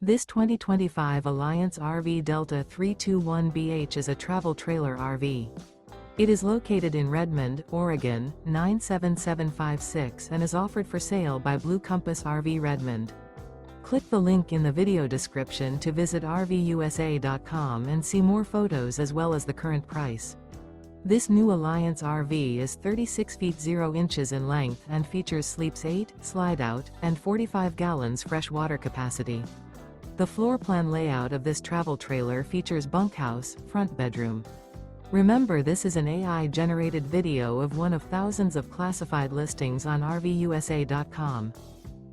This 2025 Alliance RV Delta 321BH is a travel trailer RV. It is located in Redmond, Oregon, 97756 and is offered for sale by Blue Compass RV Redmond. Click the link in the video description to visit RVUSA.com and see more photos as well as the current price. This new Alliance RV is 36 feet 0 inches in length and features sleeps 8, slide-out, and 45 gallons fresh water capacity. The floor plan layout of this travel trailer features bunkhouse, front bedroom. Remember, this is an AI-generated video of one of thousands of classified listings on RVUSA.com.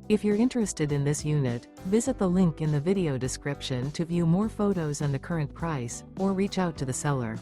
If you're interested in this unit, visit the link in the video description to view more photos and the current price, or reach out to the seller.